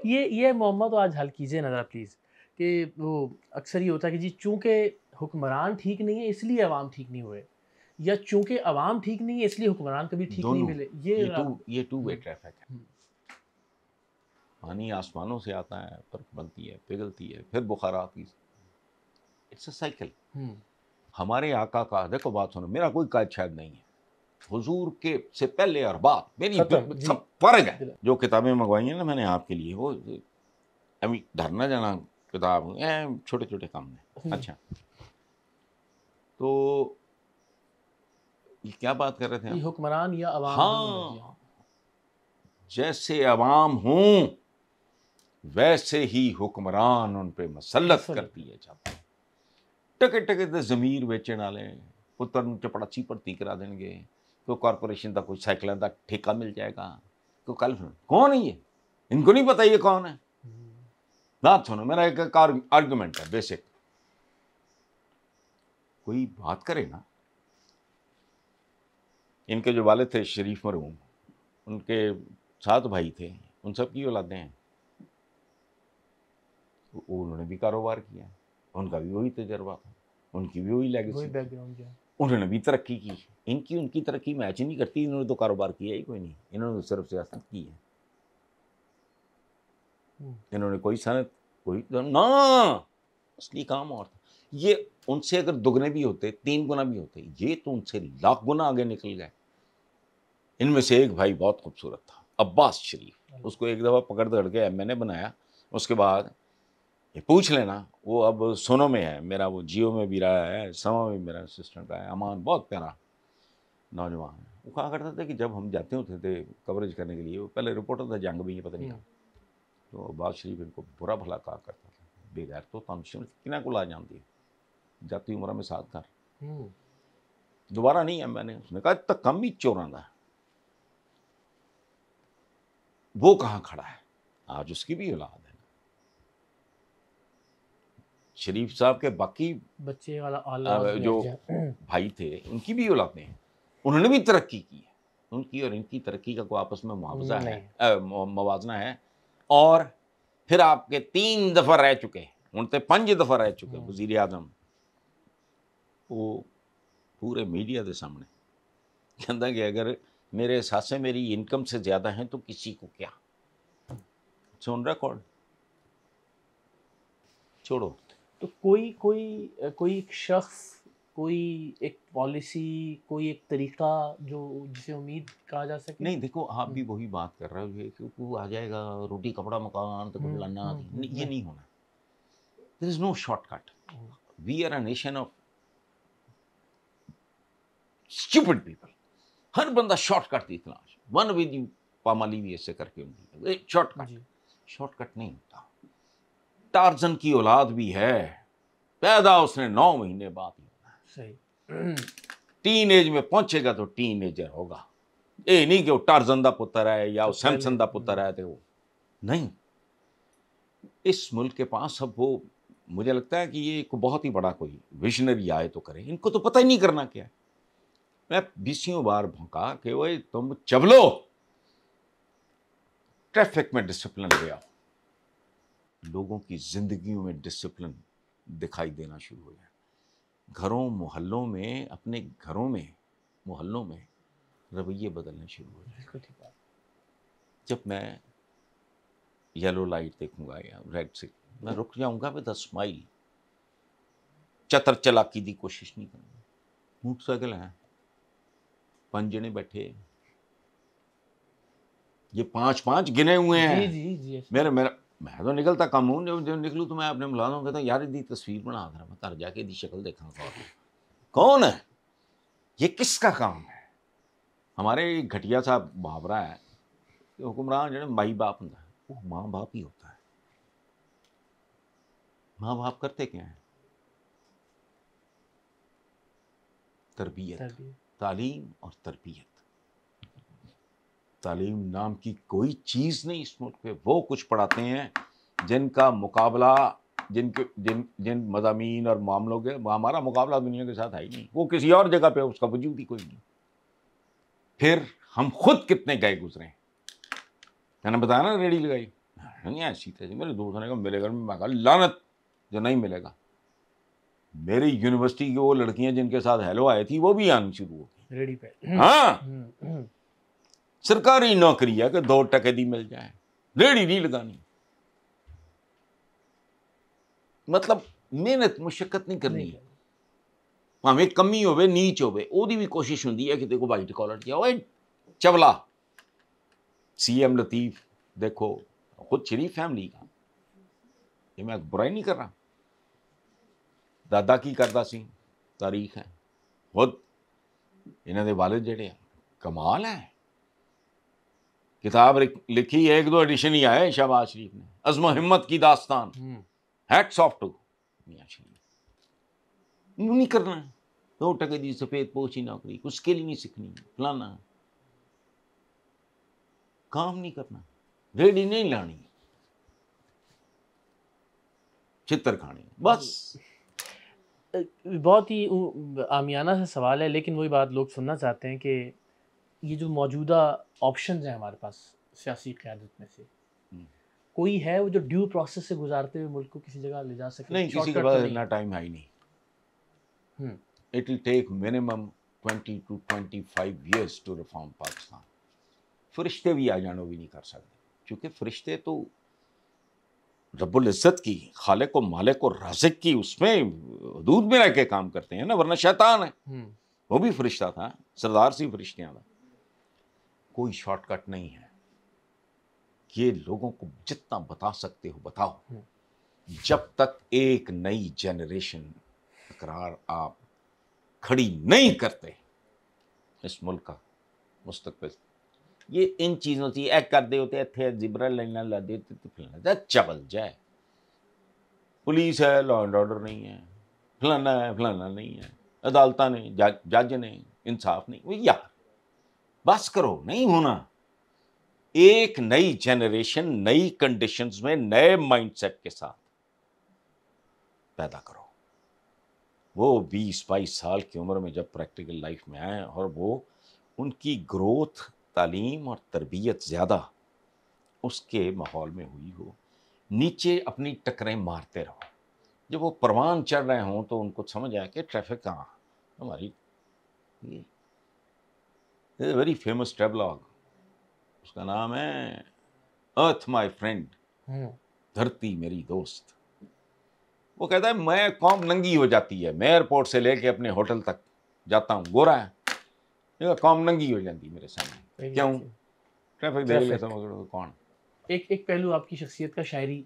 یہ معمہ تو آج حل کیجیے نا ذرا پلیز، کہ وہ اکثر یہ ہوتا ہے کہ جی چونکہ حکمران ٹھیک نہیں ہے اس لیے عوام ٹھیک نہیں ہوئے، یا چونکہ عوام ٹھیک نہیں ہے اس لیے حکمران کبھی ٹھیک نہیں دونوں، ملے. یہ ٹو وے ٹریفک ہے. پانی آسمانوں سے آتا ہے، برف بنتی ہے، پگھلتی ہے، پھر بخارات کی، اٹس اے سائیکل. ہمارے آقا کا دیکھو بات سنو، میرا کوئی قائد شاید نہیں ہے، حضور کے سے پہلے اور بعد میری سب فرق ہے. جو کتابیں منگوائی ہیں نا میں نے آپ کے لیے، وہ ابھی دھرنا جانا کتاب چھوٹے چھوٹے کام میں. اچھا تو یہ کیا بات کر رہے تھے یہ حکمران یا عوام؟ ہاں، جیسے عوام ہوں ویسے ہی حکمران ان پہ مسلط کر دیے جاتے ہیں. ٹکے ٹکے تے ضمیر ویچن والے پتر نوں چپڑاچی بھرتی کرا دیں گے، کوئی کارپوریشن کا کوئی سائیکلوں کا ٹھیکہ مل جائے گا. تو کل کون ہے یہ؟ ان کو نہیں پتا یہ کون ہے. بات سنو، میرا ایک آرگومنٹ ہے بیسک. کوئی بات کرے نا، ان کے جو والد تھے شریف مرحوم، ان کے 7 بھائی تھے، ان سب کی اولادیں ہیں. انہوں نے بھی کاروبار کیا، ان کا بھی وہی تجربہ تھا، ان کی بھی وہی لیگیسی، انہوں نے بھی ترقی کی. ان کی ترقی میچ ہی نہیں کرتی. انہوں نے تو کاروبار کیا ہی کوئی نہیں، انہوں نے صرف سیاست کی ہے. انہوں نے کوئی صنعت کوئی نہ، اصلی کام اور تھا. یہ ان سے اگر دگنے بھی ہوتے، 3 گنا بھی ہوتے، یہ تو ان سے لاکھ گنا آگے نکل گئے. ان میں سے ایک بھائی بہت خوبصورت تھا، عباس شریف. اس کو ایک دفعہ پکڑ دڑ کے میں نے بنایا. اس کے بعد یہ پوچھ لینا، وہ اب سونو میں ہے میرا، وہ جیو میں بھی رہا ہے، سما میں میرا اسسٹنٹ رہا ہے. امان بہت پیارا نوجوان ہے. وہ کہا کرتا تھا کہ جب ہم جاتے ہوتے تھے کوریج کرنے کے لیے، وہ پہلے رپورٹر تھا جنگ بھی، یہ پتہ نہیں کہا، تو عباس شریف ان کو برا بھلا کہا کرتا تھا، بے غیر تو تنشن کنہ کو لا جانتی ہے جاتی عمرہ میں ساتھ کر. دوبارہ نہیں ہے میں نے. اس نے کہا تک کم ہی چوراں دا. وہ کہاں کھڑا ہے آج؟ اس کی بھی اولاد ہے. شریف صاحب کے باقی بچے والا جو بھائی تھے ان کی بھی اولادیں ہیں، انہوں نے بھی ترقی کی ہے. ان کی اور ان کی ترقی کا کوئی آپس میں معاوضہ ہے، موازنہ ہے. اور پھر آپ کے 3 دفعہ رہ چکے، ان سے 5 دفعہ رہ چکے وزیر اعظم، وہ پورے میڈیا کے سامنے کہتا کہ اگر میرے احساس میری انکم سے زیادہ ہیں تو کسی کو کیا. سن ریکارڈ چھوڑو. تو کوئی ایک شخص، کوئی ایک پالیسی، کوئی ایک طریقہ جو جسے امید کہا جا سکے؟ نہیں دیکھو، آپ بھی وہی بات کر رہے ہو کہ وہ آ جائے گا روٹی کپڑا مکان تو لانا، یہ نہیں ہونا. There is no shortcut. We are a nation of stupid people. ہر بندہ شارٹ کٹ کی تلاش. ون ود یو پامالی بھی ایسے کر کے ان کی شارٹ کٹ نہیں ہوتا. ٹارزن کی اولاد بھی ہے، پیدا اس نے 9 مہینے بعد ہی ہونا ہے. صحیح. ٹین ایج میں پہنچے گا تو ٹین ایجر ہوگا. یہ نہیں کہ وہ ٹارزن دا پتر ہے یا وہ سیمسن دا پتر ہے، تو وہ نہیں. اس ملک کے پاس اب وہ، مجھے لگتا ہے کہ یہ ایک بہت ہی بڑا کوئی ویژنری آئے تو کرے. ان کو تو پتہ ہی نہیں کرنا کیا ہے. میں 20 بار بھونکا کہ وہ تم چبلو ٹریفک میں ڈسپلن لے آؤ. لوگوں کی زندگیوں میں ڈسپلن دکھائی دینا شروع ہو جائے. گھروں محلوں میں، اپنے گھروں میں محلوں میں رویے بدلنے شروع ہو جائے. جب میں یلو لائٹ دیکھوں گا یا ریڈ سے، میں رک جاؤں گا ود اے اسمائل. چتر چلاکی دی کوشش نہیں کروں گا. موٹر سائیکل ہے، 5 جنے بیٹھے، یہ 5 گنے ہوئے ہیں. میں تو نکلتا کم ہوں، جو نکلوں تو میں اپنے ملازموں کہتا ہوں یار دی تصویر بنا کر میں گھر جا کے دی شکل دیکھا کون ہے، یہ کس کا کام ہے. ہمارے گھٹیا سا محاورہ ہے کہ حکمران جو مائی باپ ہوتا ہے وہ ماں باپ ہی ہوتا ہے. ماں باپ کرتے کیا ہیں؟ تربیت، تعلیم اور تربیت. تعلیم نام کی کوئی چیز نہیں اس ملک پہ. وہ کچھ پڑھاتے ہیں جن کا مقابلہ، جن مضامین اور معاملوں کے ہمارا مقابلہ دنیا کے ساتھ ہے ہی نہیں. وہ کسی اور جگہ پہ اس کا وجود ہی کوئی نہیں. پھر ہم خود کتنے گئے گزرے ہیں. میں نے بتایا نا ریڑھی لگائی، نہیں ایسی تھی میرے دوست نے کہا ملے گا, میں کہا لعنت جو نہیں ملے گا. میری یونیورسٹی کی وہ لڑکیاں جن کے ساتھ ہیلو آئی تھی وہ بھی آنی شروع ہو گئی. ریڈی پہ. ہاں سرکاری نوکری ہے کہ 2 ٹکے دی مل جائے, ریڑھی نہیں لگانی, مطلب محنت مشقت نہیں کرنی. ہمیں کمی ہوئے نیچ ہوئے وہ بھی کوشش ہوتی ہے کہ دیکھو وائٹ کالر کیا ہوئے چبلا. سی ایم لطیف دیکھو خود شریف فیملی کا, یہ میں برائی نہیں کر رہا, دادا کی کردا سی تاریخ ہے, خود انہوں نے والد جڑے ہیں کمال ہیں. کتاب لکھی 1-2 ایڈیشن ہی آئے شہباز شریف نے, عزم و ہمت کی داستان, ہیٹس آف ٹو میاں شریف. یوں نہیں کرنا ہے 2 ٹکے دی سفید پوچھی نوکری, اس کے لیے نہیں سیکھنی, فلانا کام نہیں کرنا, ریڈی نہیں لانی, چتر کھانی بس. بہت ہی عامیانہ سا سوال ہے, لیکن وہی بات لوگ سننا چاہتے ہیں کہ یہ جو موجودہ آپشنز ہیں ہمارے پاس سیاسی قیادت میں سے, کوئی ہے وہ جو ڈیو پروسیس سے گزارتے ہوئے ملک کو کسی جگہ لے جا سکے؟ نہیں, کسی کے پاس اتنا ٹائم ہے ہی نہیں. It will take minimum 20 to 25 years to reform Pakistan. فرشتے بھی آ جانو بھی نہیں کر سکتے, کیونکہ فرشتے تو رب العزت کی, خالق و مالک و رازق کی اس میں حدود میں رہ کے کام کرتے ہیں نا, ورنہ شیطان ہے. وہ بھی فرشتہ تھا, سردار سی فرشتیاں تھا. کوئی شارٹ کٹ نہیں ہے, یہ لوگوں کو جتنا بتا سکتے ہو بتاؤ. جب تک ایک نئی جنریشن اقرار آپ کھڑی نہیں کرتے اس ملک کا مستقبل, یہ ان چیزوں سے ایک کر دے ہوتے تھے زبرا لینا لا دیتے تو فلانا چبل جائے, پولیس ہے لا اینڈ آرڈر نہیں ہے, فلانا ہے فلانا نہیں ہے, عدالتیں نے جج نے انصاف نہیں. وہ یار بس کرو, نہیں ہونا. ایک نئی جنریشن نئی کنڈیشنز میں نئے مائنڈ سیٹ کے ساتھ پیدا کرو. وہ 20-22 سال کی عمر میں جب پریکٹیکل لائف میں آئیں اور وہ ان کی گروتھ تعلیم اور تربیت زیادہ اس کے ماحول میں ہوئی ہو, نیچے اپنی ٹکریں مارتے رہو. جب وہ پروان چڑھ رہے ہوں تو ان کو سمجھ آئے کہ ٹریفک کہاں ہماری. ویری فیمس ٹریولاگ, اس کا نام ہے ارتھ مائی فرینڈ, دھرتی میری دوست. وہ کہتا ہے میں قوم ننگی ہو جاتی ہے, میں ایئرپورٹ سے لے کے اپنے ہوٹل تک جاتا ہوں, گورا ہے, قوم ننگی ہو جاتی میرے سامنے. کیوں؟ ٹریفک دیکھ لیتا ہوں کون. ایک پہلو آپ کی شخصیت کا شاعری